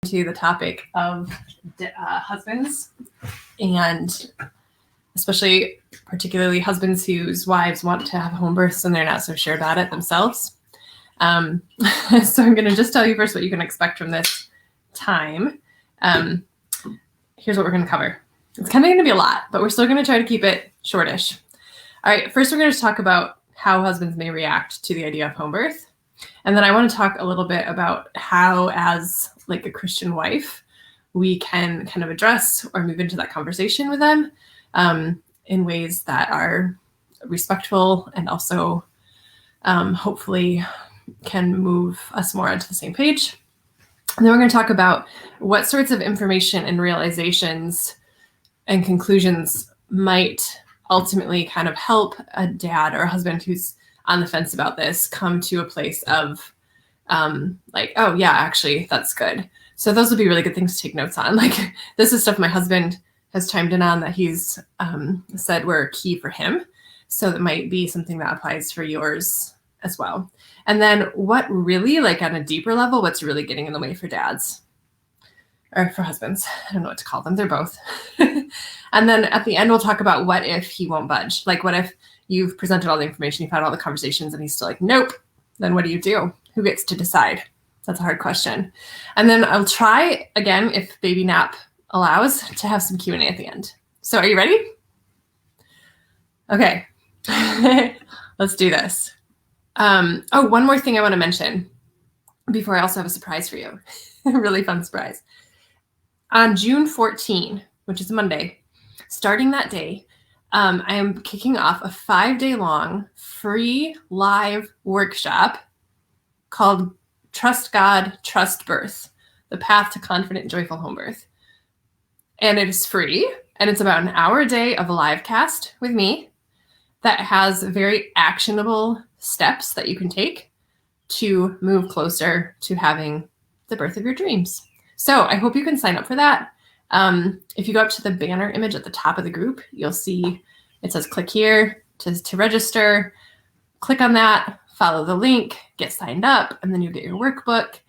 to the topic of husbands, and especially particularly husbands whose wives want to have home births and they're not so sure about it themselves. So I'm going to just tell you first what you can expect from this time. Here's what we're going to cover. It's kind of going to be a lot, but we're still going to try to keep it shortish. All right, first we're going to talk about how husbands may react to the idea of home birth. And then I want to talk a little bit about how, as like a Christian wife, we can kind of address or move into that conversation with them in ways that are respectful and also hopefully can move us more onto the same page. And then we're going to talk about what sorts of information and realizations and conclusions might ultimately kind of help a dad or a husband who's on the fence about this come to a place of like, oh yeah, actually that's good. So those would be really good things to take notes on. Like, this is stuff my husband has chimed in on that he's said were key for him. So that might be something that applies for yours as well. And then what really, like on a deeper level, what's really getting in the way for dads or for husbands? I don't know what to call them. They're both. And then at the end, we'll talk about what if he won't budge? Like, what if you've presented all the information, you've had all the conversations, and he's still like, nope. Then what do you do? Who gets to decide? That's a hard question. And then I'll try again, if baby nap allows, to have some Q&A at the end. So are you ready? Okay, let's do this. Oh, one more thing I want to mention before I also have a surprise for you. A really fun surprise. On June 14, which is Monday, starting that day, I am kicking off a 5-day long free live workshop called Trust God, Trust Birth, the path to confident, joyful home birth. And it is free, and it's about an hour a day of a live cast with me that has very actionable steps that you can take to move closer to having the birth of your dreams. So I hope you can sign up for that. If you go up to the banner image at the top of the group, you'll see it says click here to register. Click on that, follow the link, get signed up, and then you get your workbook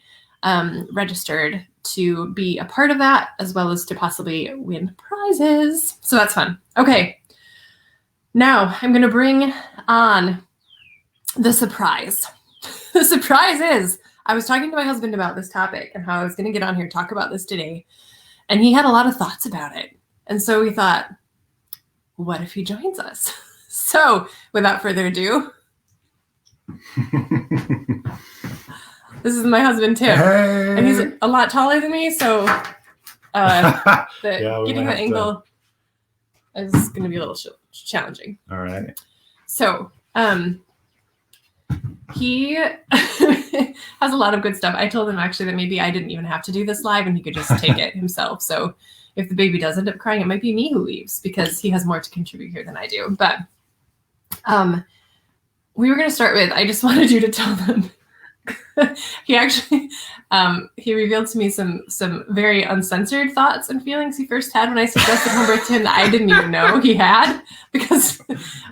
registered to be a part of that, as well as to possibly win prizes. So that's fun. Okay, now I'm going to bring on the surprise. The surprise is I was talking to my husband about this topic and how I was going to get on here and talk about this today. And he had a lot of thoughts about it. And so we thought, what if he joins us? So without further ado, this is my husband, Tim. Hey. And he's a lot taller than me. So getting the angle is going to be a little challenging. All right. So he has a lot of good stuff. I told him actually that maybe I didn't even have to do this live and he could just take it himself. So if the baby does end up crying, it might be me who leaves because he has more to contribute here than I do. But we were going to start with, I just wanted you to tell them. He actually, he revealed to me some very uncensored thoughts and feelings he first had when I suggested home birth to him that I didn't even know he had, because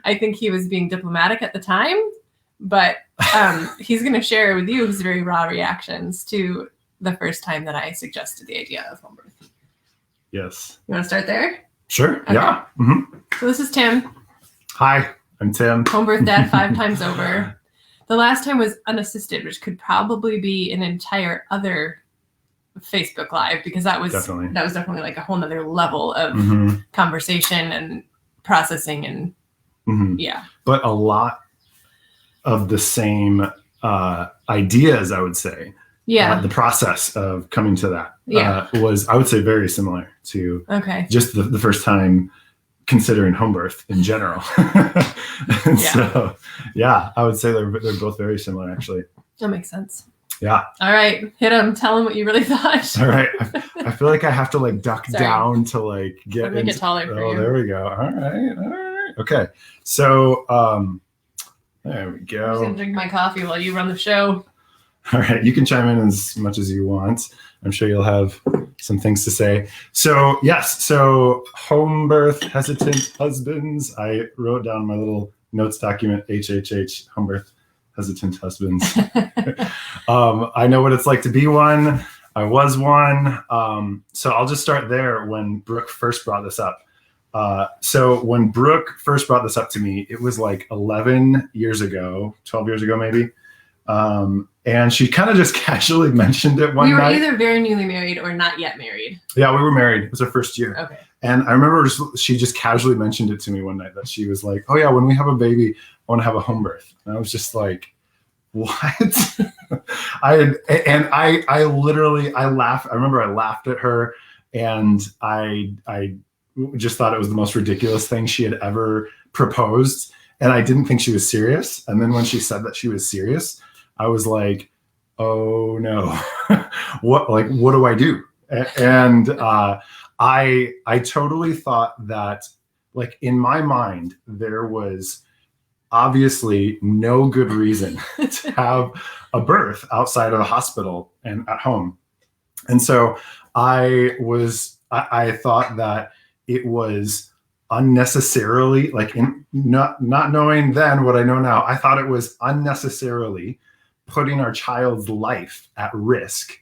I think he was being diplomatic at the time. But he's going to share with you his very raw reactions to the first time that I suggested the idea of home birth. Yes. You want to start there? Sure. Okay. Yeah. Mm-hmm. So this is Tim. Hi, I'm Tim. Home birth dad 5 times over. The last time was unassisted, which could probably be an entire other Facebook Live, because that was definitely like a whole nother level of conversation and processing and yeah. But a lot of the same ideas, I would say. Yeah. The process of coming to that was, I would say, very similar to just the first time considering home birth in general. So, yeah, I would say they're both very similar, actually. That makes sense. Yeah. All right. Hit them. Tell them what you really thought. All right. I feel like I have to like duck down to like get make it taller for you. There we go. All right. Okay. So, there we go. I'm just going to drink my coffee while you run the show. All right. You can chime in as much as you want. I'm sure you'll have some things to say. So, yes. So, home birth hesitant husbands. I wrote down my little notes document, HHH, home birth hesitant husbands. I know what it's like to be one. I was one. So I'll just start there when Brooke first brought this up. So when Brooke first brought this up to me, it was like 11 years ago, 12 years ago, maybe. And she kind of just casually mentioned it one night. We were either very newly married or not yet married. Yeah, we were married. It was our first year. Okay. And I remember she just casually mentioned it to me one night that she was like, oh yeah, when we have a baby, I want to have a home birth. And I was just like, what? I laughed. I remember I laughed at her, and I just thought it was the most ridiculous thing she had ever proposed. And I didn't think she was serious. And then when she said that she was serious, I was like, oh no, what do I do? And I totally thought that, like, in my mind, there was obviously no good reason to have a birth outside of the hospital and at home. And so I thought that it was unnecessarily, like, not knowing then what I know now, I thought it was unnecessarily putting our child's life at risk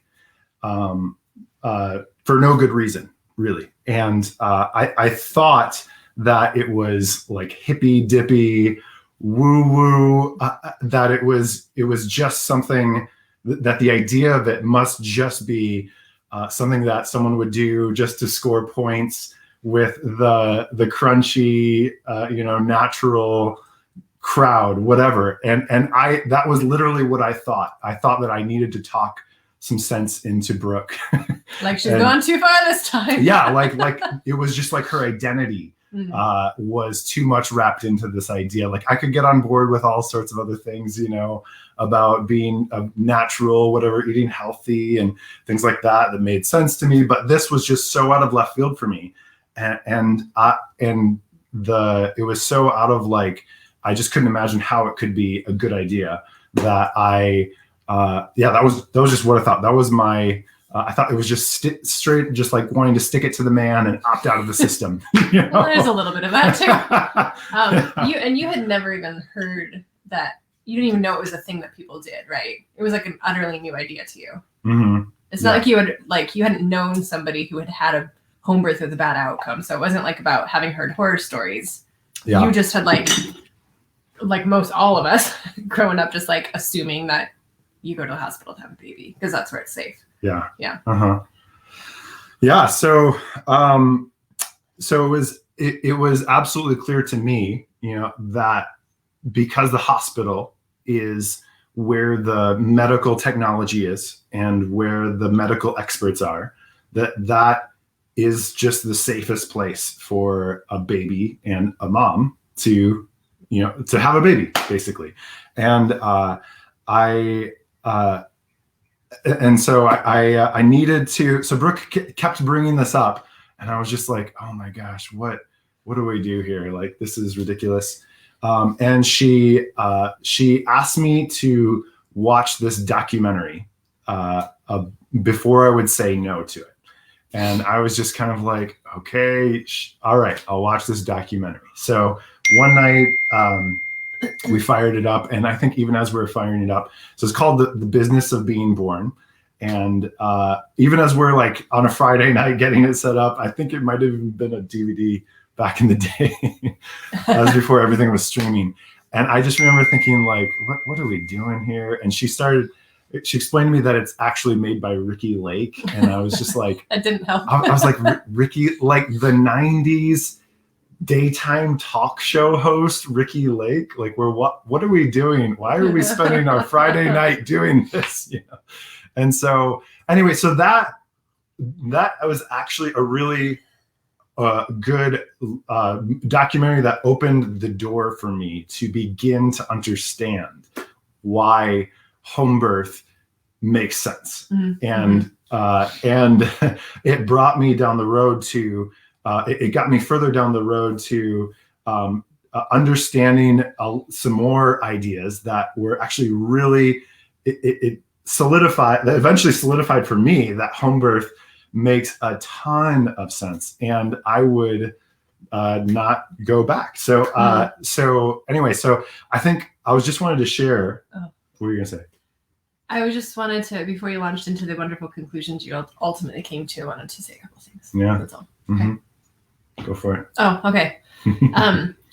for no good reason, really. And I thought that it was like hippy dippy, woo woo, that it was just something that the idea of it must just be something that someone would do just to score points with the crunchy, natural crowd, whatever. And that was literally what I thought. I thought that I needed to talk some sense into Brooke. Like she's gone too far this time. Yeah, like it was just like her identity was too much wrapped into this idea. Like I could get on board with all sorts of other things, about being a natural, whatever, eating healthy and things like that made sense to me. But this was just so out of left field for me. And it was so out of, like, I just couldn't imagine how it could be a good idea that that was just what I thought. That was my, I thought it was just straight, just like wanting to stick it to the man and opt out of the system. Well, there's a little bit of that too. You had never even heard that. You didn't even know it was a thing that people did, right? It was like an utterly new idea to you. Mm-hmm. It's not like you hadn't known somebody who had a home birth with a bad outcome. So it wasn't like about having heard horror stories. Yeah. You just had like most all of us growing up, just like assuming that you go to the hospital to have a baby because that's where it's safe. Yeah. Yeah. Uh-huh. Yeah. So, it was absolutely clear to me, that because the hospital is where the medical technology is and where the medical experts are, that is just the safest place for a baby and a mom to have a baby, basically. And so I needed to, so Brooke kept bringing this up, and I was just like, oh my gosh, what do we do here? Like, this is ridiculous. And she asked me to watch this documentary before I would say no to it. And I was just kind of like, okay, all right, I'll watch this documentary. So one night we fired it up, and I think even as we were firing it up, so it's called The Business of Being Born. And even as we're like on a Friday night getting it set up, I think it might have even been a DVD back in the day. That was before everything was streaming. And I just remember thinking, like, what are we doing here? And she explained to me that it's actually made by Ricky Lake. And I was just like, that didn't help. I was like, Ricky, like the 90s daytime talk show host, Ricky Lake. Like, what are we doing? Why are we spending our Friday night doing this? And so anyway, so that was actually a really good documentary that opened the door for me to begin to understand why home birth makes sense. Mm-hmm. And it brought me down the road to it got me further down the road to understanding some more ideas that were actually really it eventually solidified for me that home birth makes a ton of sense, and I would not go back. So anyway, so I think I was just wanted to share. Oh. What were you gonna say? I just wanted to, before you launched into the wonderful conclusions you ultimately came to, I wanted to say a couple things. Yeah. That's all. Okay. Go for it. Oh, okay.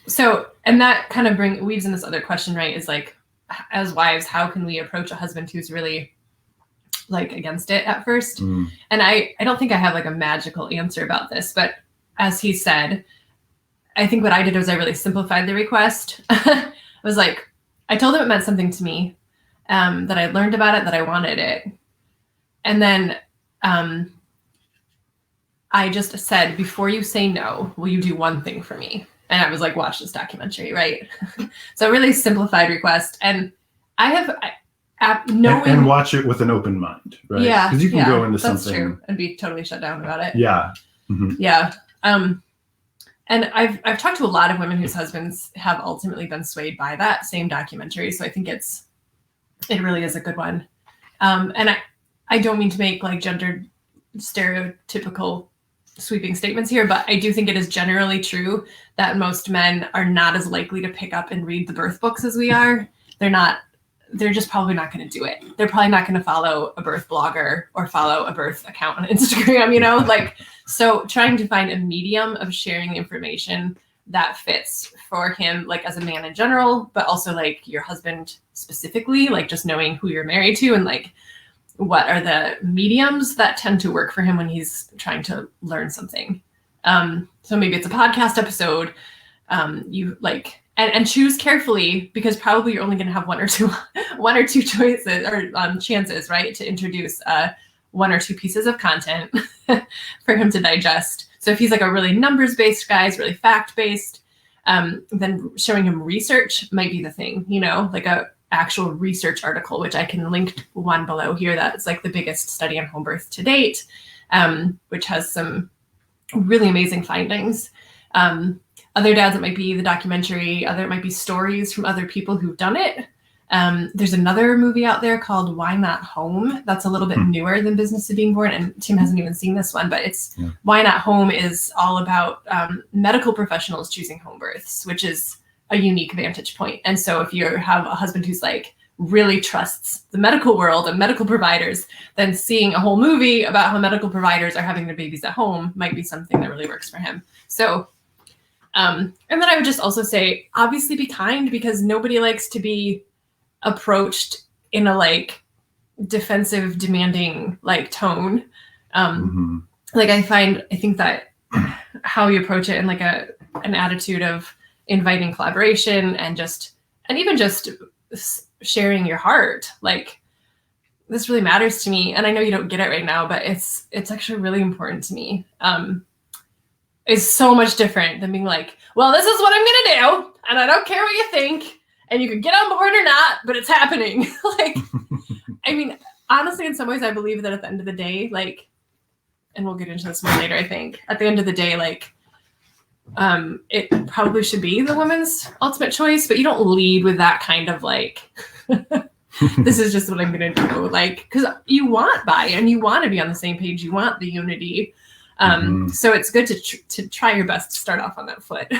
So, and that kind of weaves in this other question, right? Is like, as wives, how can we approach a husband who's really like against it at first? And I don't think I have like a magical answer about this, but as he said, I think what I did was I really simplified the request. I was like, I told him it meant something to me, that I learned about it, that I wanted it. And then I just said, before you say no, will you do one thing for me? And I was like, watch this documentary, right? So a really simplified request. And I have knowing... And watch it with an open mind, right? Yeah. Because you can go into that's something... true, and be totally shut down about it. Yeah. Yeah. And I've talked to a lot of women whose husbands have ultimately been swayed by that same documentary. So I think it really is a good one. And I don't mean to make like gender stereotypical sweeping statements here, but I do think it is generally true that most men are not as likely to pick up and read the birth books as we are. They're just probably not going to do it. They're probably not going to follow a birth blogger or follow a birth account on Instagram, like, so trying to find a medium of sharing the information that fits for him, like as a man in general, but also like your husband specifically, like just knowing who you're married to and like what are the mediums that tend to work for him when he's trying to learn something. So maybe it's a podcast episode, you like, and choose carefully, because probably you're only going to have one or two choices or chances, right, to introduce one or two pieces of content for him to digest. So if he's like a really numbers-based guy, he's really fact-based, then showing him research might be the thing, like a actual research article, which I can link one below here. That's like the biggest study on home birth to date, which has some really amazing findings. Other dads, it might be the documentary. It might be stories from other people who've done it. There's another movie out there called Why Not Home. That's a little bit newer than Business of Being Born. And Tim hasn't even seen this one, but Why Not Home is all about medical professionals choosing home births, which is a unique vantage point. And so if you have a husband who's like really trusts the medical world and medical providers, then seeing a whole movie about how medical providers are having their babies at home might be something that really works for him. So, and then I would just also say, obviously be kind, because nobody likes to be approached in a like defensive, demanding like tone. Like I think that how you approach it in like an attitude of inviting collaboration and even just sharing your heart, like, this really matters to me, and I know you don't get it right now, but it's actually really important to me, is so much different than being like, well, this is what I'm gonna do, and I don't care what you think, and you can get on board or not, but it's happening. Like, I mean, honestly, in some ways, I believe that at the end of the day, like, and we'll get into this more later, I think, at the end of the day, like, it probably should be the woman's ultimate choice, but you don't lead with that kind of like, this is just what I'm going to do. Like, because you want buy-in, you want to be on the same page, you want the unity. So it's good to try your best to start off on that foot.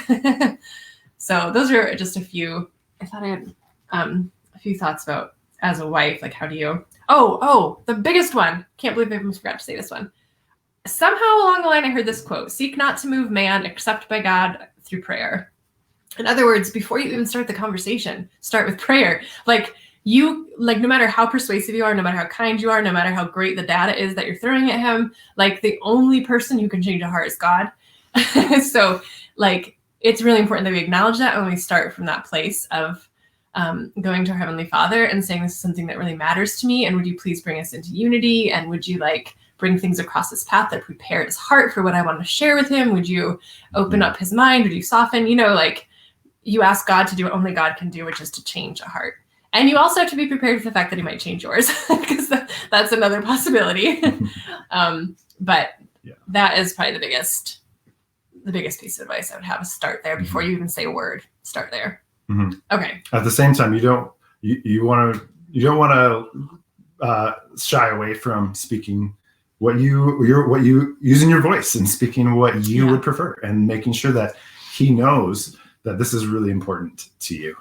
So those are just a few. I thought I had a few thoughts about, as a wife, like, how do you, the biggest one, can't believe I almost forgot to say this one. Somehow along the line, I heard this quote: seek not to move man except by God through prayer. In other words, before you even start the conversation, start with prayer. Like, no matter how persuasive you are, no matter how kind you are, no matter how great the data is that you're throwing at him, like, the only person who can change a heart is God. So, like, it's really important that we acknowledge that when we start from that place of going to our Heavenly Father and saying, this is something that really matters to me, and would you please bring us into unity, and would you like bring things across his path that prepare his heart for what I want to share with him? Would you open up his mind? Would you soften? Like, you ask God to do what only God can do, which is to change a heart. And you also have to be prepared for the fact that he might change yours, because that's another possibility. But that is probably the biggest piece of advice I would have, is start there before you even say a word. Start there. Okay. At the same time, you don't want to shy away from speaking what you using your voice and speaking what you would prefer, and making sure that he knows that this is really important to you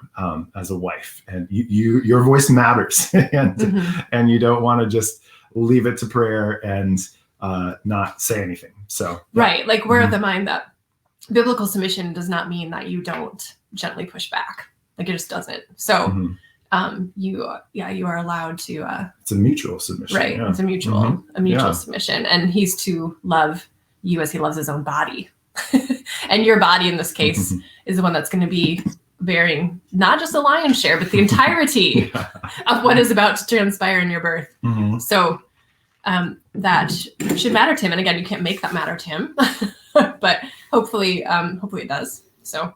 as a wife, and your voice matters, and you don't want to just leave it to prayer and not say anything. So right, like we're of the mind that biblical submission does not mean that you don't gently push back. Like it just doesn't. So you are allowed to. It's a mutual submission, right? Yeah. It's a mutual submission, and he's to love you as he loves his own body. And your body in this case is the one that's going to be bearing not just a lion's share, but the entirety of what is about to transpire in your birth. So that should matter to him. And again, you can't make that matter to him, but hopefully it does. So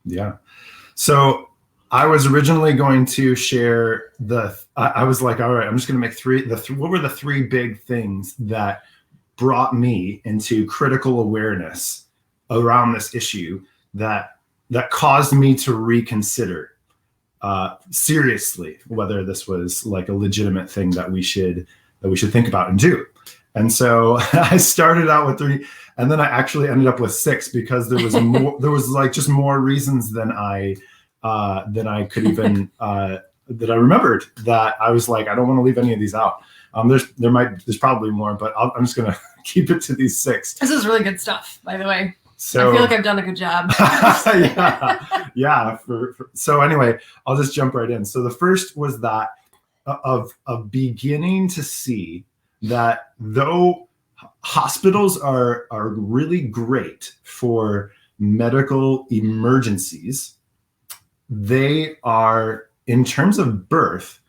yeah. So I was originally going to share I was like, all right, I'm just going to make what were the three big things that brought me into critical awareness around this issue that caused me to reconsider seriously whether this was like a legitimate thing that we should think about and do. And so I started out with 3, and then I actually ended up with 6 because there was more. There was like just more reasons than I could even that I remembered, that I was like, I don't want to leave any of these out. There's probably more, but I'm just gonna keep it to these 6. This is really good stuff, by the way. So I feel like I've done a good job. Yeah. So anyway, I'll just jump right in. So the first was that of beginning to see that though hospitals are really great for medical emergencies, they are, in terms of birth,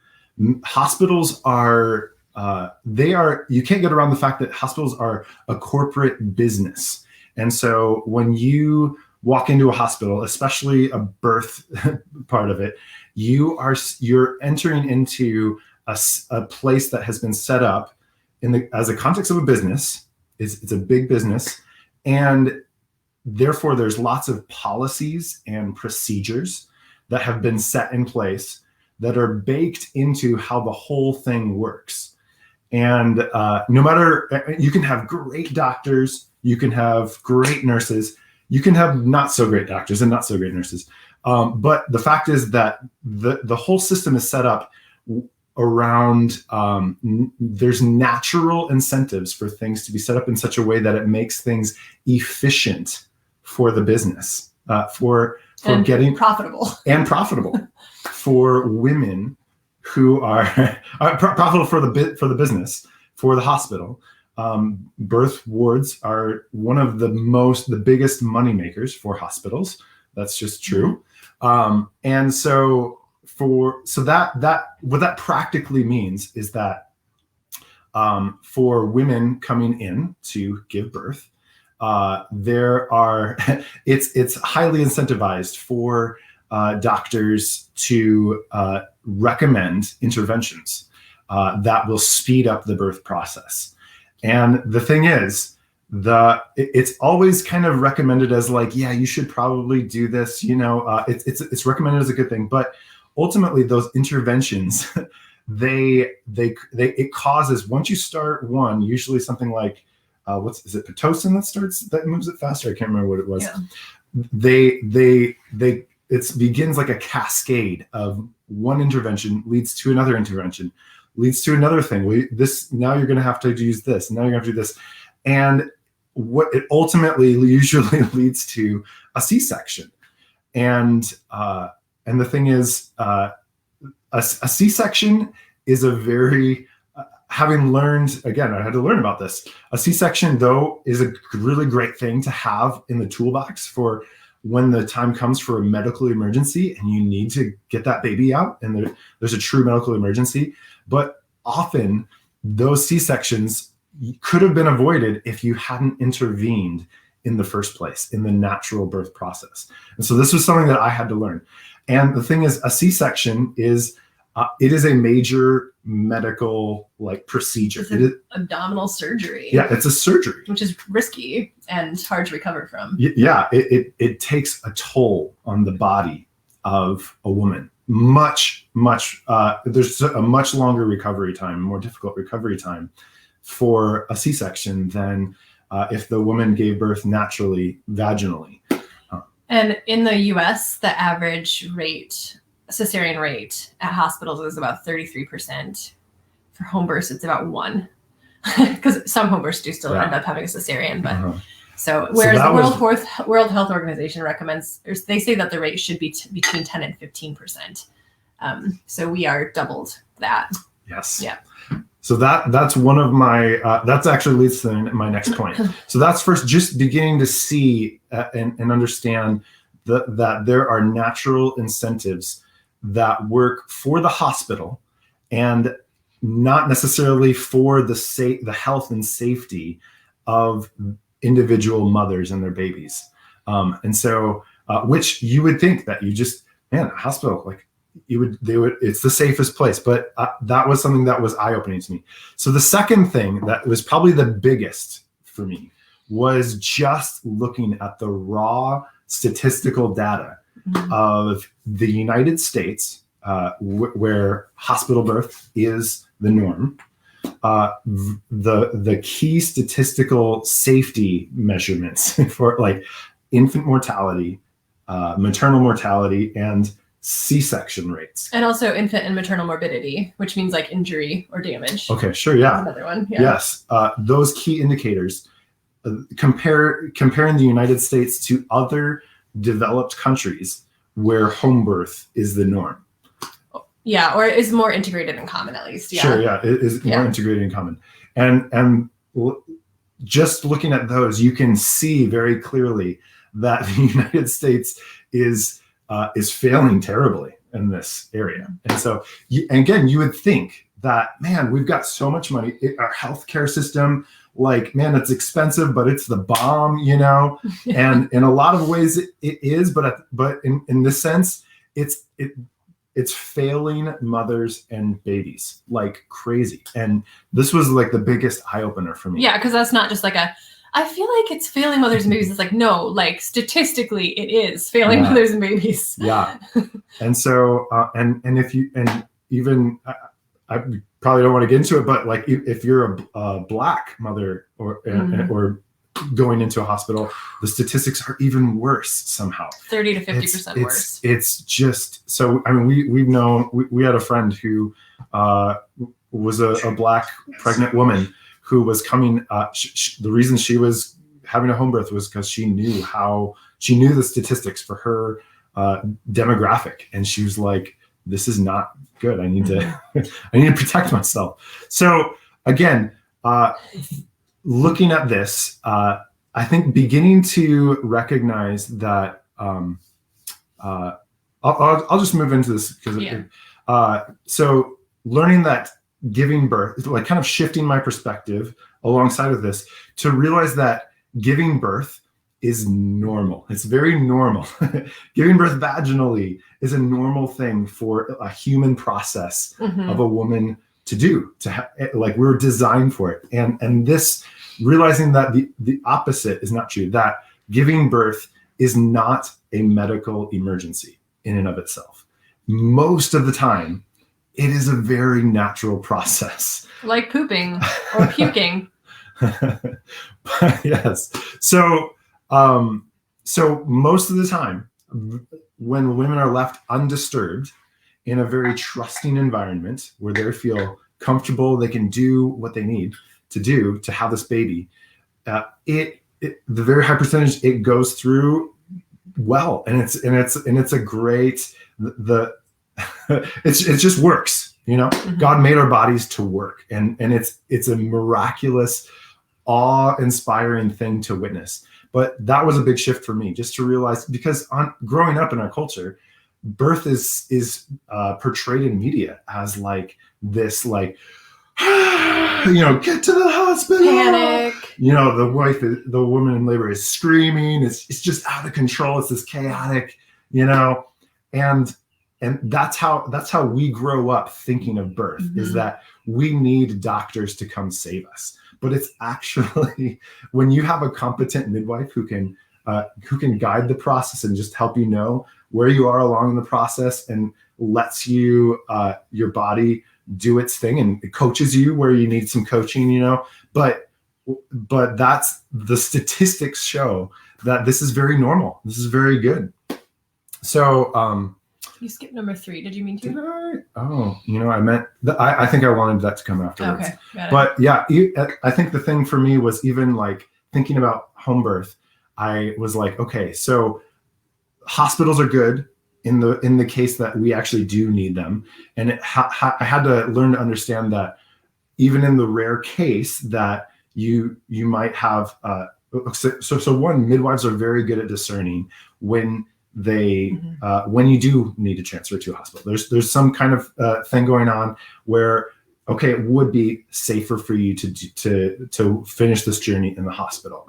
hospitals are you can't get around the fact that hospitals are a corporate business. And so when you walk into a hospital, especially a birth part of it, you're entering into a place that has been set up as a context of a business. It's a big business, and therefore there's lots of policies and procedures that have been set in place that are baked into how the whole thing works. And no matter, you can have great doctors, you can have great nurses, you can have not so great doctors and not so great nurses. But the fact is that the whole system is set up around, there's natural incentives for things to be set up in such a way that it makes things efficient for the business, for getting profitable for women who are profitable for the business, for the hospital. Birth wards are one of the biggest money makers for hospitals. That's just true. And so that what that practically means is that for women coming in to give birth, it's highly incentivized for doctors to recommend interventions that will speed up the birth process. And the thing is, it's always kind of recommended as like, yeah, you should probably do this. It's recommended as a good thing, but ultimately those interventions, it causes, once you start one, usually something like is it Pitocin that moves it faster? I can't remember what it was. Yeah. It begins like a cascade of one intervention leads to another intervention, leads to another thing. Now you're going to have to use this. Now you're going to have to do this. And what it ultimately usually leads to a C-section. And the thing is, a C-section is a very, having learned, again, I had to learn about this. A C-section, though, is a really great thing to have in the toolbox for when the time comes for a medical emergency and you need to get that baby out and there's a true medical emergency. But often those C-sections could have been avoided if you hadn't intervened in the first place in the natural birth process. And so this was something that I had to learn. And the thing is, a C-section is it is a major medical procedure. It's an abdominal surgery. Yeah, it's a surgery, which is risky and hard to recover from. Yeah, it takes a toll on the body of a woman. There's a much longer recovery time, more difficult recovery time for a C-section than if the woman gave birth naturally, vaginally. And in the US, the average cesarean rate at hospitals is about 33%. For home births, it's about 1%. Because some home births do still end up having a cesarean, but whereas the World Health Organization recommends, they say that the rate should be between 10 and 15%. So we are doubled that. Yes. Yeah. So that's one of my, that's actually leads to my next point. So that's first, just beginning to see and understand that there are natural incentives that work for the hospital and not necessarily for the health and safety of individual mothers and their babies. And so, which you would think that a hospital, like it's the safest place, but that was something that was eye-opening to me. So the second thing that was probably the biggest for me was just looking at the raw statistical data of the United States, where hospital birth is the norm. The key statistical safety measurements for like infant mortality, maternal mortality, and C-section rates. And also infant and maternal morbidity, which means like injury or damage. Okay, sure, yeah. That's another one. Yeah. Yes, those key indicators, comparing the United States to other developed countries where home birth is the norm. Yeah, or is more integrated in common at least. Yeah. Sure, yeah, it is more integrated in common. And just looking at those, you can see very clearly that the United States is failing terribly in this area. And so, again, you would think that, man, we've got so much money. Our healthcare system, like, man, it's expensive, but it's the bomb, And in a lot of ways it is, but in this sense, it's failing mothers and babies like crazy. And this was like the biggest eye opener for me. Yeah, because that's not just like I feel like it's failing mothers and babies. It's like, no, like statistically it is failing mothers and babies. Yeah. And so, and even I probably don't want to get into it, but like if you're a Black mother or going into a hospital, the statistics are even worse somehow. 30 to 50% worse. It's just, so, I mean, we had a friend who was a Black pregnant woman who was coming, the reason she was having a home birth was because she knew the statistics for her demographic. And she was like, this is not good. I need to protect myself. So again, looking at this, I think beginning to recognize that, I'll just move into this because so learning that giving birth, like kind of shifting my perspective alongside of this to realize that giving birth is normal. It's very normal. Giving birth vaginally is a normal thing for a human process of a woman to do, like we're designed for it. And this, realizing that the opposite is not true, that giving birth is not a medical emergency in and of itself. Most of the time, it is a very natural process. Like pooping or puking. Yes. So most of the time, when women are left undisturbed in a very trusting environment where they feel comfortable, they can do what they need to do to have this baby, the very high percentage, it goes through well, and it's a great, it just works, God made our bodies to work, and it's a miraculous, awe-inspiring thing to witness. But that was a big shift for me, just to realize, because growing up in our culture, birth is portrayed in media as like this, like, get to the hospital, panic. The woman in labor is screaming. It's just out of control. It's this chaotic, and that's how we grow up thinking of birth, is that we need doctors to come save us. But it's actually, when you have a competent midwife who can guide the process and just help you know where you are along the process and lets you your body do its thing and it coaches you where you need some coaching, but but that's the statistics show that this is very normal. This is very good. So, you skipped number 3. Did you mean to? I meant I think I wanted that to come afterwards. Okay, got it. But yeah, I think the thing for me was even like thinking about home birth. I was like, okay, so hospitals are good in the case that we actually do need them, and I had to learn to understand that even in the rare case that you might have. So one, midwives are very good at discerning when they when you do need to transfer to a hospital. There's some kind of thing going on where, okay, it would be safer for you to finish this journey in the hospital.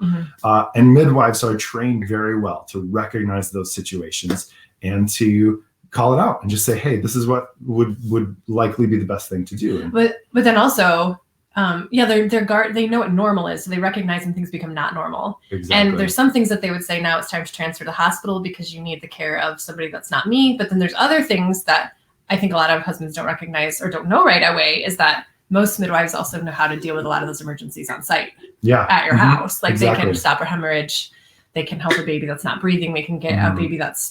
And midwives are trained very well to recognize those situations and to call it out and just say, hey, this is what would likely be the best thing to do. But then also, they know what normal is, so they recognize when things become not normal. Exactly. And there's some things that they would say, now it's time to transfer to the hospital because you need the care of somebody that's not me. But then there's other things that I think a lot of husbands don't recognize or don't know right away, is that most midwives also know how to deal with a lot of those emergencies on site. At your house. Like Exactly. They can stop a hemorrhage, they can help a baby that's not breathing, they can get a baby that's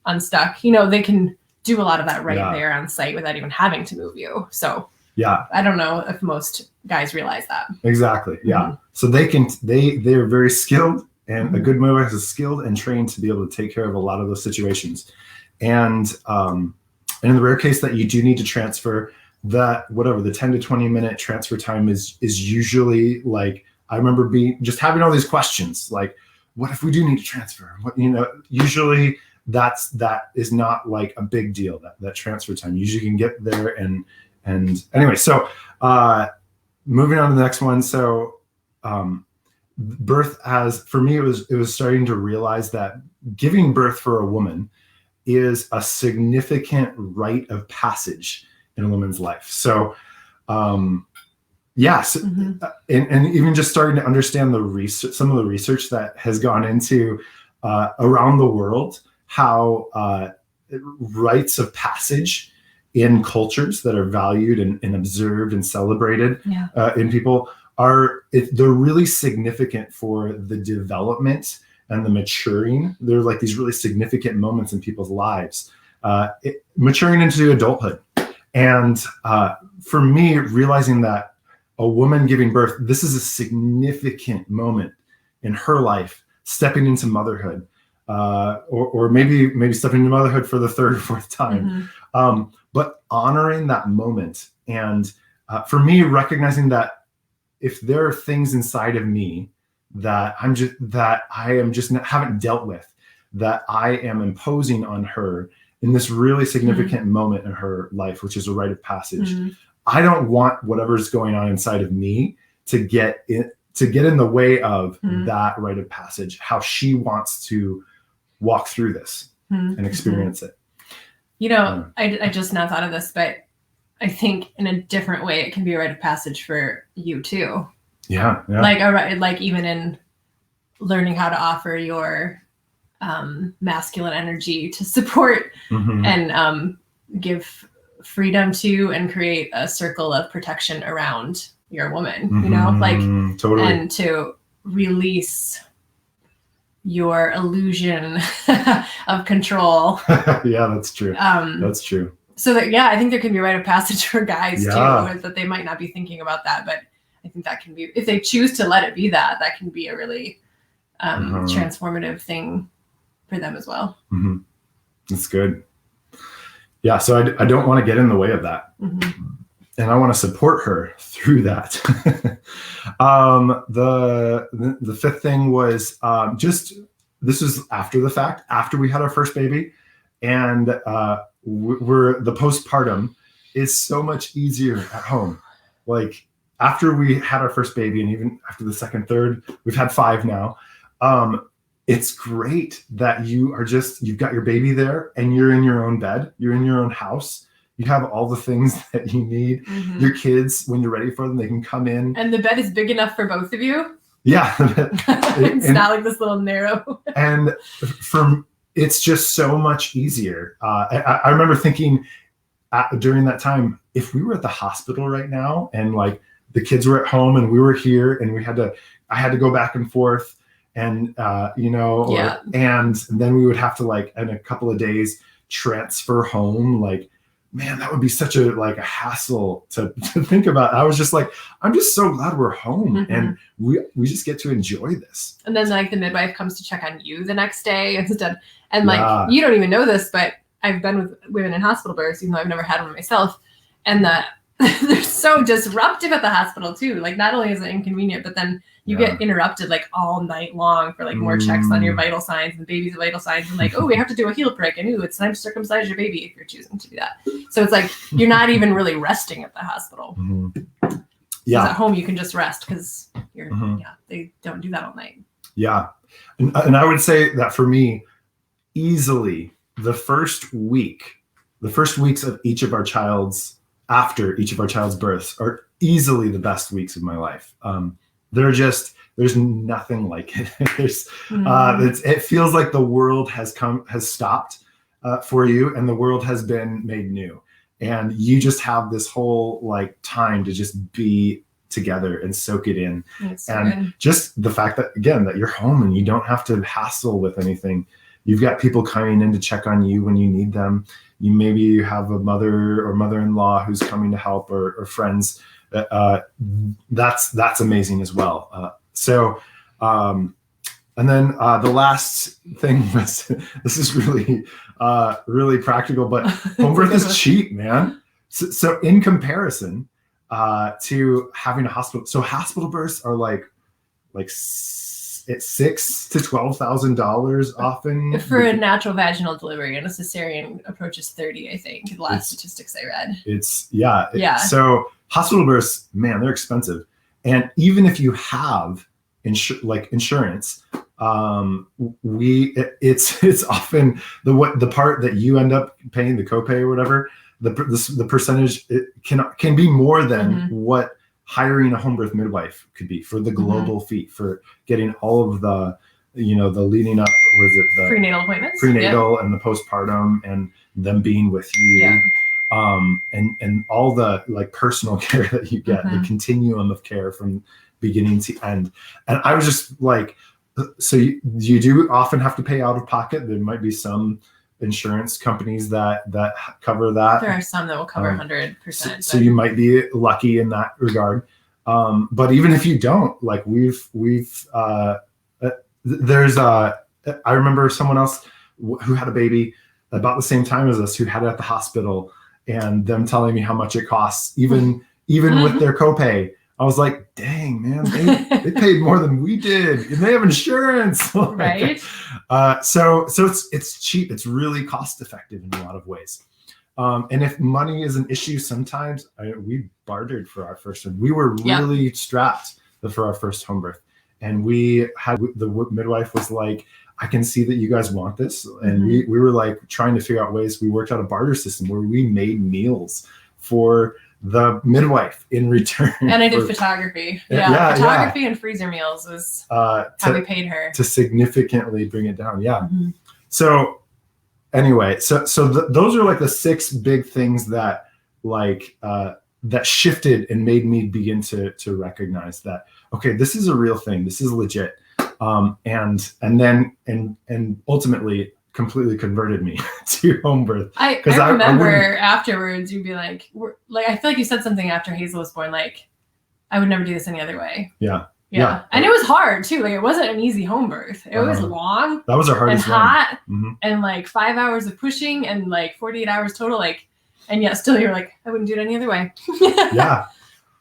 unstuck. They can do a lot of that there on site without even having to move you. So I don't know if most guys realize that. Exactly. Yeah. So they are very skilled, and a good midwife is skilled and trained to be able to take care of a lot of those situations. And in the rare case that you do need to transfer, that the 10 to 20 minute transfer time is usually, like, I remember just having all these questions, like, what if we do need to transfer? Usually that is not like a big deal, that transfer time. Usually you can get there and anyway, so moving on to the next one. So birth, for me, it was starting to realize that giving birth for a woman is a significant rite of passage in a woman's life. So yes, and even just starting to understand some of the research that has gone into around the world, how rites of passage in cultures that are valued and observed and celebrated in people they're really significant for the development and the maturing. They're like these really significant moments in people's lives, maturing into adulthood. And for me, realizing that a woman giving birth, this is a significant moment in her life, stepping into motherhood, or maybe stepping into motherhood for the 3rd or 4th time. But honoring that moment, and for me, recognizing that if there are things inside of me that haven't dealt with, that I am imposing on her in this really significant moment in her life, which is a rite of passage. I don't want whatever's going on inside of me to get in the way of that rite of passage, how she wants to walk through this and experience it. I just now thought of this, but I think in a different way, it can be a rite of passage for you too. Yeah. Like even in learning how to offer your masculine energy to support and give freedom to and create a circle of protection around your woman, totally. And to release your illusion of control. Yeah, that's true. That's true. So that, I think there can be a rite of passage for guys too, that they might not be thinking about that, but I think that can be, if they choose to let it be that can be a really transformative thing for them as well. That's good. Yeah. So I don't want to get in the way of that. And I want to support her through that. The 5th thing was this was after the fact, after we had our first baby, and the postpartum is so much easier at home. Like after we had our first baby, and even after the 2nd, 3rd, we've had 5 now. It's great that you've got your baby there and you're in your own bed, you're in your own house. You have all the things that you need. Your kids, when you're ready for them, they can come in. And the bed is big enough for both of you? Yeah. It's not like this little narrow. And it's just so much easier. I remember thinking during that time, if we were at the hospital right now and like the kids were at home and we were here, and I had to go back and forth, and and then we would have to, like, in a couple of days, transfer home. Like, man, that would be such a hassle to think about. I was just like, I'm just so glad we're home, and we just get to enjoy this. And then, like, the midwife comes to check on you the next day instead. And like, you don't even know this, but I've been with women in hospital births, even though I've never had one myself. And they're so disruptive at the hospital too. Like, not only is it inconvenient, but then you get interrupted like all night long for like more checks on your vital signs and baby's vital signs, and like, oh, we have to do a heel prick, and it's time to circumcise your baby if you're choosing to do that. So it's like you're not even really resting at the hospital. Yeah, at home you can just rest because you're they don't do that all night. Yeah, and I would say that for me, easily the first weeks of each of our child's after each of our child's births are easily the best weeks of my life. There's nothing like it. It feels like the world has stopped for you, and the world has been made new, and you just have this whole like time to just be together and soak it in. And just the fact that, again, that you're home and you don't have to hassle with anything. You've got people coming in to check on you when you need them. Maybe you have a mother or mother-in-law who's coming to help, or friends. That's amazing as well. And then the last thing was, this is really really practical, but home birth is cheap, man. So in comparison to having a hospital, so hospital births are like it's $6,000 to $12,000 often for a natural vaginal delivery, and a cesarean approaches 30. I think the last statistics I read. So hospital births, man, they're expensive, and even if you have insurance, it's often the part that you end up paying, the copay or whatever. The percentage, it can be more than what hiring a home birth midwife could be for the global fee, for getting all of the the leading up, was it the prenatal appointments, and the postpartum, and them being with you, and all the like personal care that you get, the continuum of care from beginning to end. And I was just like, so you do often have to pay out of pocket. There might be some insurance companies that cover that. There are some that will cover 100%. So you might be lucky in that regard. But even if you don't, like I remember someone else who had a baby about the same time as us, who had it at the hospital, and them telling me how much it costs, even with their copay. I was like, dang, man, they paid more than we did, and they have insurance. Right. So it's cheap. It's really cost effective in a lot of ways. And if money is an issue, sometimes we bartered for our first one. We were really strapped for our first home birth, and the midwife was like, I can see that you guys want this. And we were like trying to figure out ways. We worked out a barter system where we made meals for the midwife in return. And I did photography. Photography and freezer meals was how we paid her. To significantly bring it down. Yeah. So anyway, so those are like the 6 big things that that shifted and made me begin to recognize that, okay, this is a real thing. This is legit. And then ultimately completely converted me to home birth. I remember afterwards you'd be like, I feel like you said something after Hazel was born, like, I would never do this any other way. Yeah. And it was hard too. Like, it wasn't an easy home birth. It was long. That was our hardest and hot and like 5 hours of pushing and like 48 hours total. Like, and yet still you're like, I wouldn't do it any other way. Yeah.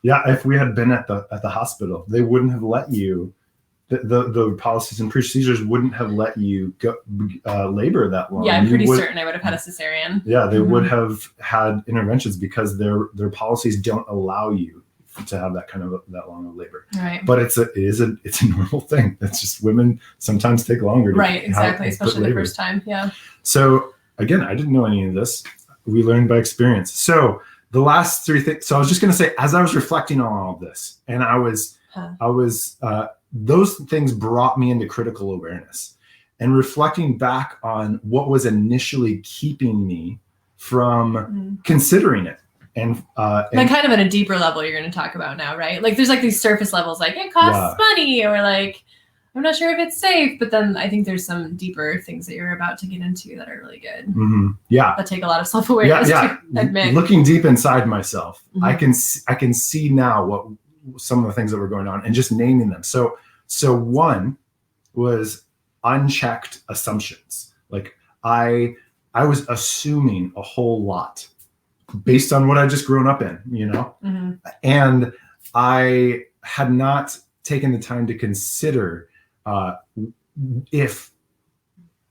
If we had been at the hospital, they wouldn't have let you. The policies and procedures wouldn't have let you go labor that long. Yeah, I'm pretty certain I would have had a cesarean. Yeah, they would have had interventions because their policies don't allow you to have that that long of labor. Right. But it's a normal thing. It's just women sometimes take longer. Right. Exactly. Especially the first time. Yeah. So again, I didn't know any of this. We learned by experience. So the last 3 things. So I was just going to say, as I was reflecting on all of this, and I was those things brought me into critical awareness and reflecting back on what was initially keeping me from considering it. like kind of at a deeper level you're going to talk about now, right? Like there's like these surface levels, like it costs money, or like I'm not sure if it's safe, but then I think there's some deeper things that you're about to get into that are really good. Mm-hmm. Yeah. That take a lot of self-awareness to admit. Looking deep inside myself, I can see now what some of the things that were going on and just naming them. So one was unchecked assumptions. Like I was assuming a whole lot based on what I just grown up in, you know? And I had not taken the time to consider if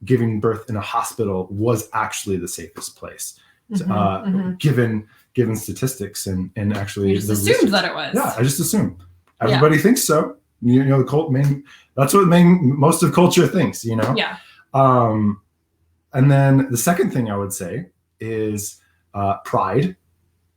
giving birth in a hospital was actually the safest place, given statistics and actually you just assumed that it was. Yeah, I just assumed. Everybody thinks so. You know, that's what most of culture thinks, you know? Yeah. And then the second thing I would say is pride.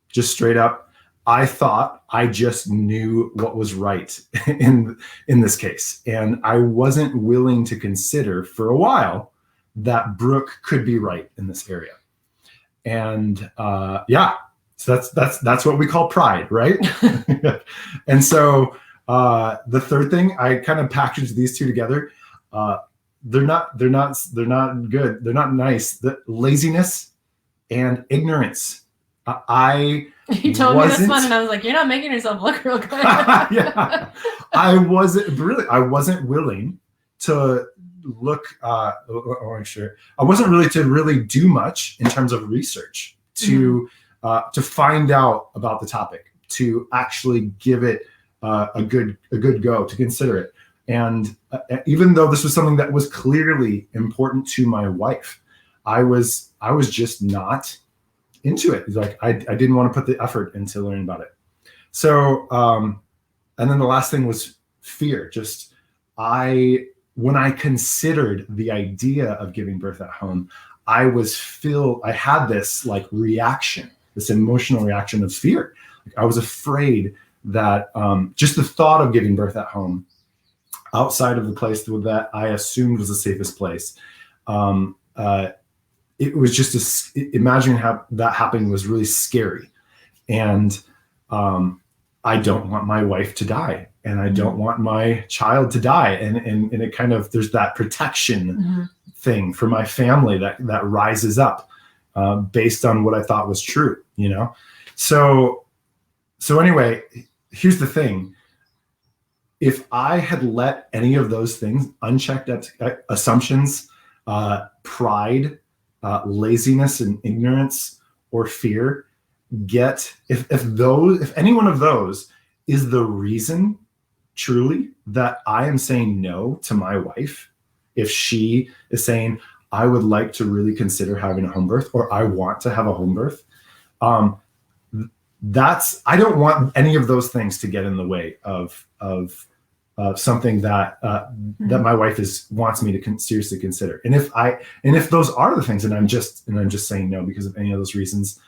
Just straight up, I thought I just knew what was right in this case. And I wasn't willing to consider for a while that Brooke could be right in this area. And so that's what we call pride, right? And so the third thing, I kind of packaged these two together. They're not good. They're not nice. The laziness and ignorance. You told me this one, and I was like, "You're not making yourself look real good." Yeah, I wasn't willing to look. I wasn't really to really do much in terms of research to find out about the topic, to actually give it a good go, to consider it. And even though this was something that was clearly important to my wife, I was just not into it. Like I didn't want to put the effort into learning about it. So and then the last thing was fear. Just when I considered the idea of giving birth at home, I had this like reaction, this emotional reaction of fear. Like I was afraid that just the thought of giving birth at home outside of the place that I assumed was the safest place, it was just imagining how that happening was really scary. And I don't want my wife to die, and I don't want my child to die. And it kind of, there's that protection thing for my family that rises up based on what I thought was true, you know? So anyway, here's the thing. If I had let any of those things, unchecked assumptions, pride, laziness and ignorance or fear, if any one of those is the reason truly that I am saying no to my wife, if she is saying I would like to really consider having a home birth, or I want to have a home birth, I don't want any of those things to get in the way of something that that my wife wants me to seriously consider. And if those are the things, and I'm just saying no because of any of those reasons,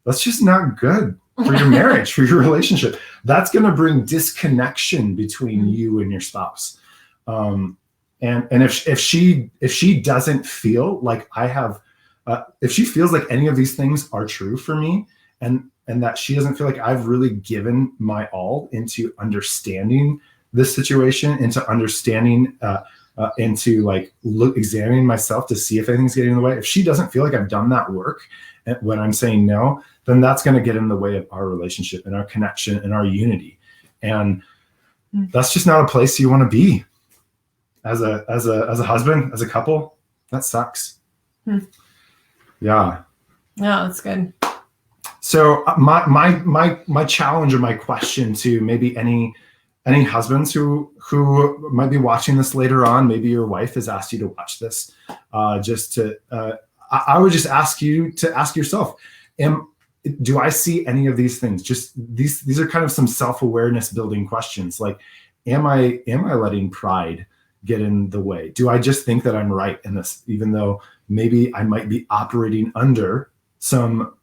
that's just not good for your marriage, for your relationship. That's going to bring disconnection between you and your spouse. And if she doesn't feel like I have, if she feels like any of these things are true for me, and that she doesn't feel like I've really given my all into understanding this situation, into understanding, into like examining myself to see if anything's getting in the way. If she doesn't feel like I've done that work when I'm saying no, then that's going to get in the way of our relationship and our connection and our unity. And that's just not a place you want to be as a husband, as a couple. That sucks. Yeah. No, that's good. So my challenge or my question to maybe any husbands who might be watching this later on, maybe your wife has asked you to watch this, I would just ask you to ask yourself, do I see any of these things? Just these are kind of some self-awareness building questions. Like, am I letting pride get in the way? Do I just think that I'm right in this, even though maybe I might be operating under some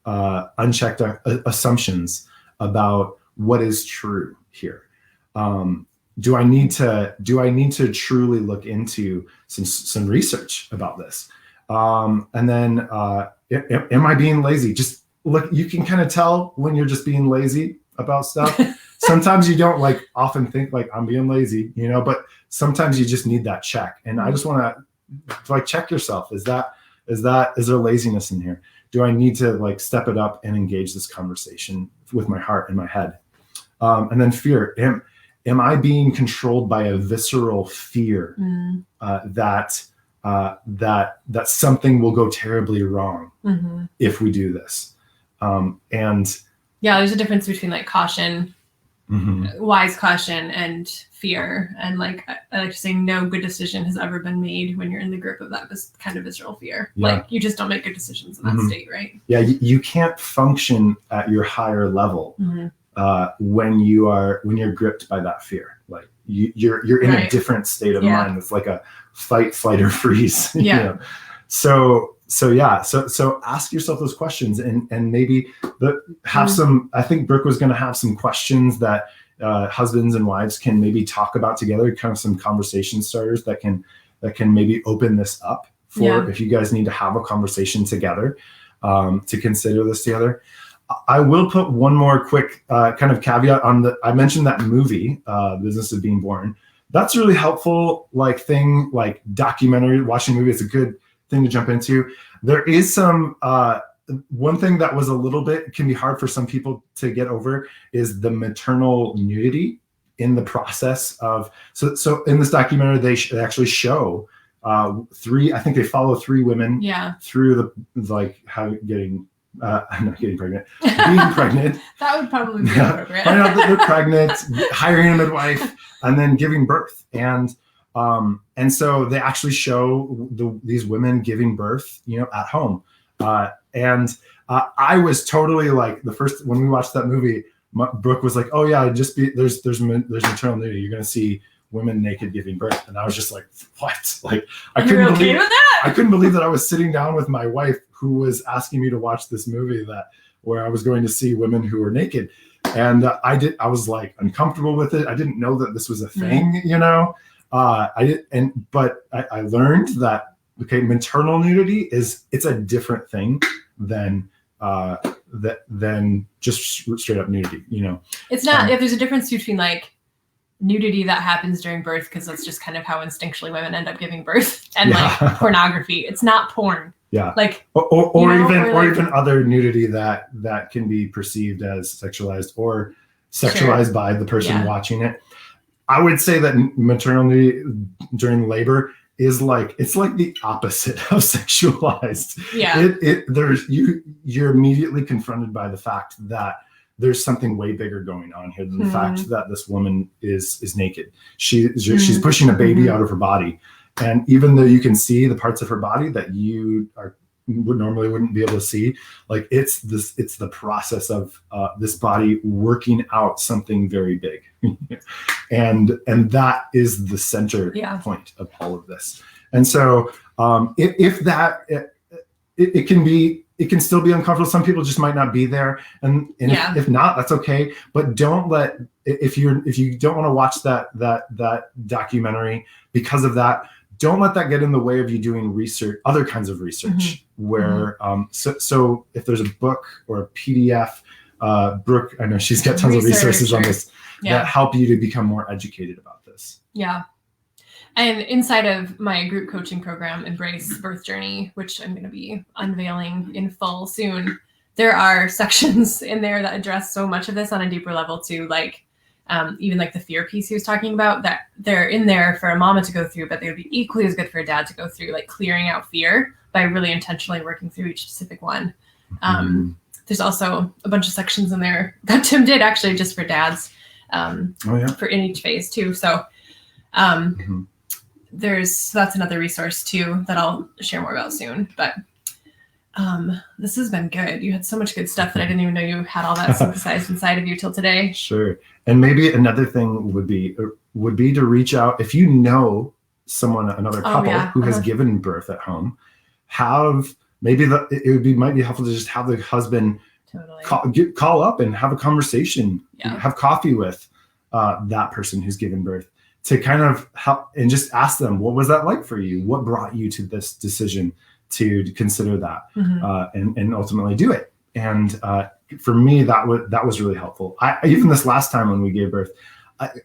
unchecked assumptions about what is true here? Do I need to truly look into some research about this? And then am I being lazy? Just look, you can kind of tell when you're just being lazy about stuff. Sometimes you don't like often think like I'm being lazy, you know, but sometimes you just need that check. And I just want to like check yourself. Is there laziness in here? Do I need to like step it up and engage this conversation with my heart and my head? And then fear. Am I being controlled by a visceral fear that something will go terribly wrong if we do this? And yeah, there's a difference between like caution, wise caution, and fear. And like I like to say, no good decision has ever been made when you're in the grip of that kind of visceral fear. Yeah. Like you just don't make good decisions in that state, right? Yeah, you can't function at your higher level when you're gripped by that fear. Like you're in a different state of mind. It's like a fight, flight, or freeze. Yeah. You know? So ask yourself those questions and maybe have some. I think Brooke was going to have some questions that husbands and wives can maybe talk about together, kind of some conversation starters that can maybe open this up for if you guys need to have a conversation together to consider this together. I will put one more quick kind of caveat on I mentioned that movie, Business of Being Born. That's a really helpful thing, like documentary, watching a movie. It's a good thing to jump into. There is some one thing that was a little bit can be hard for some people to get over is the maternal nudity in the process of so in this documentary they actually show I think they follow 3 women through getting I'm not getting pregnant. Being pregnant. That would probably be appropriate. Find out that they're pregnant, hiring a midwife, and then giving birth. And so they actually show these women giving birth, at home. And I was totally like when we watched that movie, Brooke was like, "Oh yeah, there's maternal nudity. You're gonna see women naked giving birth," and I was just like, "What?" Like I couldn't believe that. I couldn't believe that I was sitting down with my wife who was asking me to watch this movie where I was going to see women who were naked, and I was like uncomfortable with it. I didn't know that this was a thing, but I learned that maternal nudity it's a different thing than just straight up nudity. It's not. If there's a difference between like nudity that happens during birth, because that's just kind of how instinctually women end up giving birth, and like pornography. It's not porn. Yeah. Like or even other nudity that can be perceived as sexualized or sexualized by the person watching it. I would say that maternal nudity during labor is it's like the opposite of sexualized. Yeah. You're immediately confronted by the fact that there's something way bigger going on here than the fact that this woman is naked. She's pushing a baby out of her body. And even though you can see the parts of her body that you wouldn't be able to see, it's the process of this body working out something very big. and that is the center point of all of this. And so it can still be uncomfortable. Some people just might not be there. And if not, that's okay. But if you don't want to watch that documentary because of that, don't let that get in the way of you doing research, other kinds of research where, so if there's a book or a PDF, Brooke, I know she's got tons of resources on this that help you to become more educated about this. Yeah. And inside of my group coaching program, Embrace Birth Journey, which I'm going to be unveiling in full soon, there are sections in there that address so much of this on a deeper level too, even like the fear piece he was talking about, that they're in there for a mama to go through, but they would be equally as good for a dad to go through, like clearing out fear by really intentionally working through each specific one. There's also a bunch of sections in there that Tim did actually just for dads for in each phase too. So that's another resource too that I'll share more about soon. But this has been good. You had so much good stuff that I didn't even know you had all that synthesized inside of you till today. Sure. And maybe another thing would be to reach out if you know another couple who has given birth at home. Might be helpful to just have the husband call up and have a conversation, have coffee with that person who's given birth, to kind of help and just ask them, what was that like for you? What brought you to this decision to consider that and ultimately do it? for me, that was really helpful. Even this last time when we gave birth,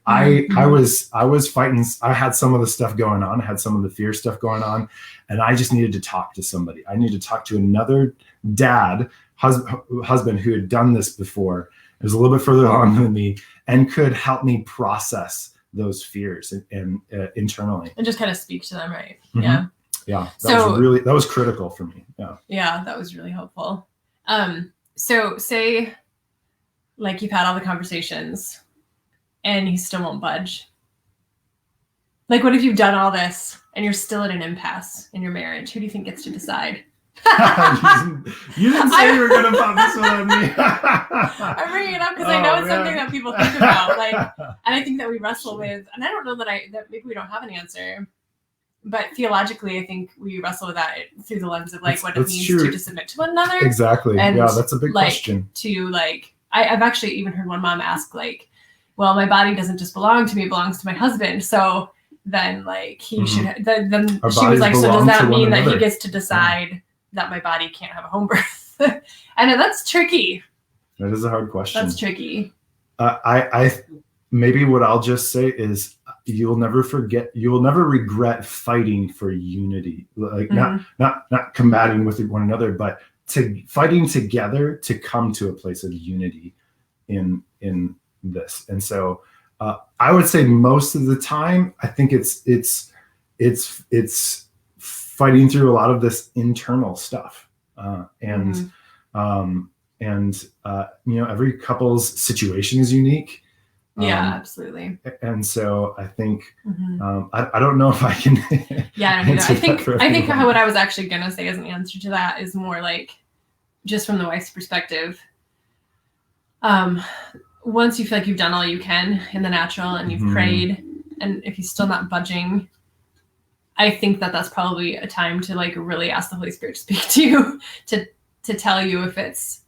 I was fighting. I had some of the stuff going on. I had some of the fear stuff going on, and I just needed to talk to somebody. I needed to talk to another husband who had done this before. It was a little bit further along than me and could help me process those fears and internally. And just kind of speak to them, right? Mm-hmm. Yeah. Yeah. That was critical for me. Yeah. Yeah, that was really helpful. So say like you've had all the conversations and he still won't budge. Like, what if you've done all this and you're still at an impasse in your marriage? Who do you think gets to decide? You didn't say you were going to pop this one on me. I'm bringing it up because I know it's something that people think about, like, and I think that we wrestle with, and I don't know that maybe we don't have an answer, but theologically, I think we wrestle with that through the lens of like what it means to submit to one another. Exactly. And yeah, that's a big question. To like, I've actually even heard one mom ask like, well, my body doesn't just belong to me; it belongs to my husband. So then, like, he should. Then she was like, so does that mean that he gets to decide that my body can't have a home birth? And that's tricky. That is a hard question. That's tricky. I maybe what I'll just say is you will never regret fighting for unity. Like not combating with one another, but fighting together to come to a place of unity in this. And so I would say most of the time, I think it's fighting through a lot of this internal stuff. Every couple's situation is unique. Yeah, absolutely. And so I think I don't know if I can. Yeah, I don't know. I think what I was actually gonna say as an answer to that is more like, just from the wife's perspective. Once you feel like you've done all you can in the natural and you've prayed, and if he's still not budging, I think that that's probably a time to like really ask the Holy Spirit to speak to you, to tell you if it's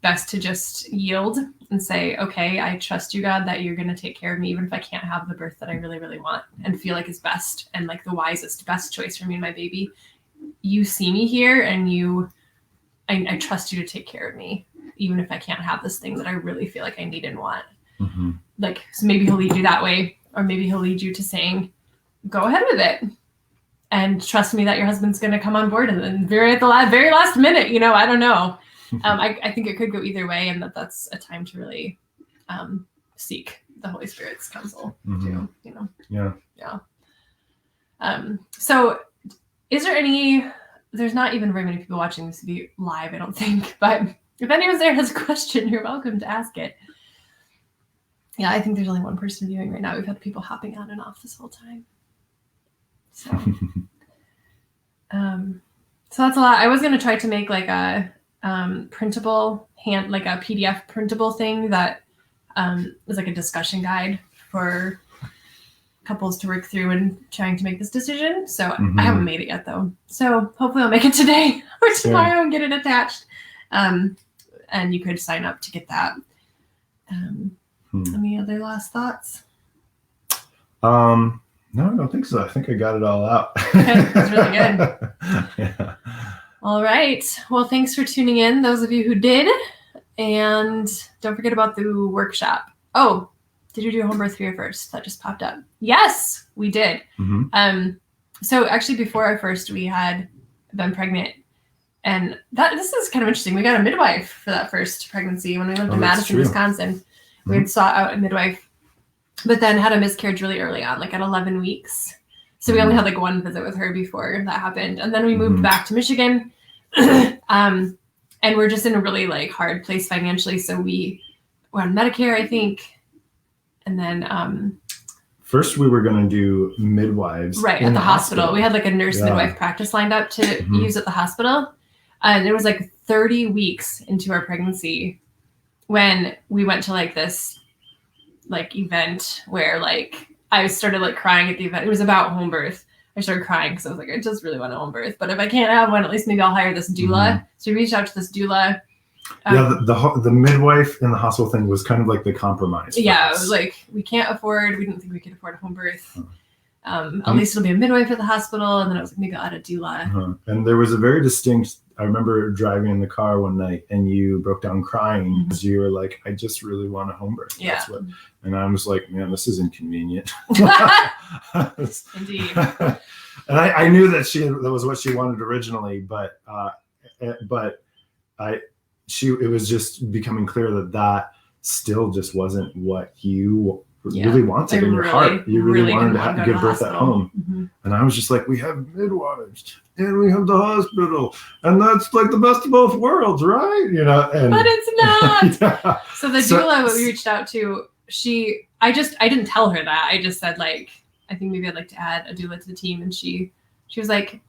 best to just yield and say, okay, I trust you, God, that you're going to take care of me, even if I can't have the birth that I really, really want and feel like is best and like the wisest, best choice for me and my baby. You see me here, and I trust you to take care of me, even if I can't have this thing that I really feel like I need and want. Like, so maybe he'll lead you that way, or maybe he'll lead you to saying, go ahead with it and trust me that your husband's going to come on board. And then very last minute, I don't know. I think it could go either way, and that's a time to really seek the Holy Spirit's counsel too, Yeah. So is there there's not even very many people watching this to be live, I don't think, but if anyone's there has a question, you're welcome to ask it. Yeah, I think there's only one person viewing right now. We've had people hopping on and off this whole time. So, so that's a lot. I was going to try to make like a printable like a PDF printable thing that is like a discussion guide for couples to work through and trying to make this decision. So I haven't made it yet though. So hopefully I'll make it today or tomorrow and get it attached. And you could sign up to get that. Any other last thoughts? No, I don't think so. I think I got it all out. Okay, that's really good. Yeah. All right. Well, thanks for tuning in, those of you who did. And don't forget about the workshop. Oh, did you do home birth fear first? That just popped up. Yes, we did. So actually before our first, we had been pregnant. And this is kind of interesting. We got a midwife for that first pregnancy when we lived in Madison, Wisconsin. We had sought out a midwife, but then had a miscarriage really early on, like at 11 weeks. So we only had like one visit with her before that happened. And then we moved back to Michigan. And we're just in a really like hard place financially. So we were on Medicare, I think. And then first we were going to do midwives. Right, at the hospital. We had like a nurse midwife practice lined up to use at the hospital. And it was like 30 weeks into our pregnancy when we went to like this like event where like I started like crying at the event. It was about home birth. I started crying because I was like, I just really want a home birth. But if I can't have one, at least maybe I'll hire this doula. So we reached out to this doula. The midwife in the hospital thing was kind of like the compromise. Yeah, it was like we didn't think we could afford a home birth. At least it'll be a midwife at the hospital. And then I was like, maybe I'll add a doula. And there was a very distinct I remember driving in the car one night and you broke down crying because you were like, I just really want a home birth. Yeah. And I was like, man, this is inconvenient. Indeed. And I knew that was what she wanted originally, but it was just becoming clear that still just wasn't what you really wanted in your heart. You really wanted to give birth at home. Mm-hmm. And I was just like, we have midwives and we have the hospital, and that's like the best of both worlds, right? But it's not. Yeah. So the doula we reached out to, I didn't tell her that. I just said, like, I think maybe I'd like to add a doula to the team. And she was like,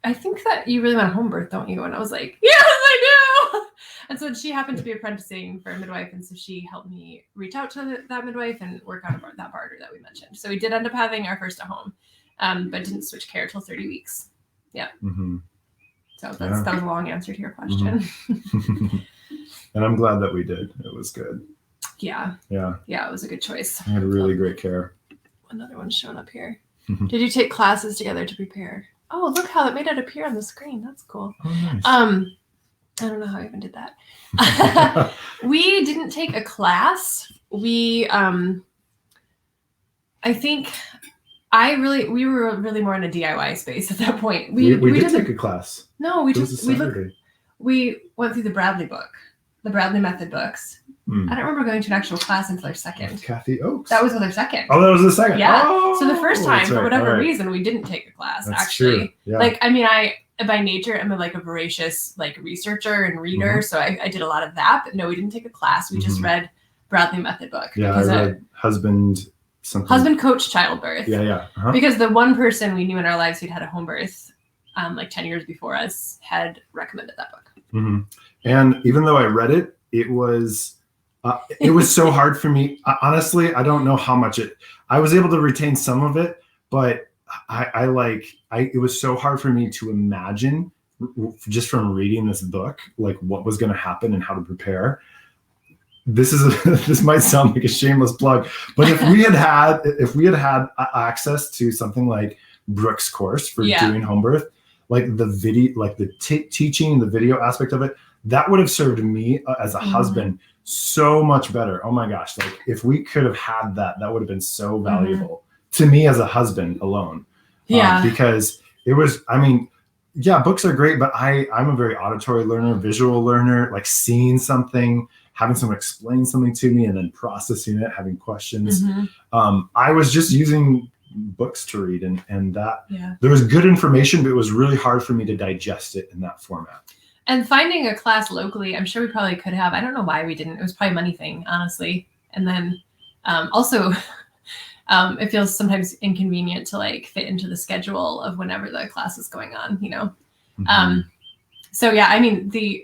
I think that you really want a home birth, don't you? And I was like, yes, I do. And so she happened to be apprenticing for a midwife. And so she helped me reach out to that midwife and work on that barter that we mentioned. So we did end up having our first at home, but didn't switch care till 30 weeks. Yeah. Mm-hmm. So that was a long answer to your question. Mm-hmm. And I'm glad that we did. It was good. Yeah. Yeah. Yeah, it was a good choice. I had really great care. Another one's showing up here. Did you take classes together to prepare? Oh, look how it made it appear on the screen. That's cool. Oh, nice. I don't know how I even did that. We didn't take a class. We, I think we were really more in a DIY space at that point. We did take a class. No, we went through the Bradley book, the Bradley method books. I don't remember going to an actual class until our second. Kathy Oakes. That was with our second. Oh, that was the second. Yeah. Oh, so the first time, for whatever reason, we didn't take a class. That's actually. True. Yeah. Like, I mean, I by nature am a voracious researcher and reader, so I did a lot of that. But no, we didn't take a class. We just read Bradley method book. Yeah, I read husband coach childbirth. Yeah, yeah. Uh-huh. Because the one person we knew in our lives who'd had a home birth, 10 years before us, had recommended that book. Mm-hmm. And even though I read it, it was so hard for me. Honestly, I don't know how much I was able to retain some of it, but it was so hard for me to imagine just from reading this book, like what was going to happen and how to prepare. This might sound like a shameless plug, but if we had had access to something like Brooke's course for doing home birth, like the video, like the teaching, the video aspect of it, that would have served me as a husband so much better. Oh my gosh. Like if we could have had that would have been so valuable to me as a husband alone. Yeah. Because it was, books are great, but I'm a very auditory learner, visual learner, like seeing something, having someone explain something to me and then processing it, having questions. I was just using books to read and that there was good information, but it was really hard for me to digest it in that format. And finding a class locally, I'm sure we probably could have. I don't know why we didn't. It was probably a money thing, honestly. And then also, it feels sometimes inconvenient to fit into the schedule of whenever the class is going on, So yeah,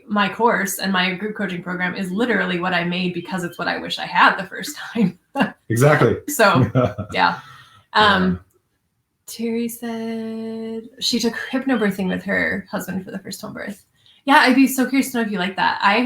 my course and my group coaching program is literally what I made because it's what I wish I had the first time. Exactly. So yeah. Terry said she took hypnobirthing with her husband for the first home birth. Yeah, I'd be so curious to know if you like that.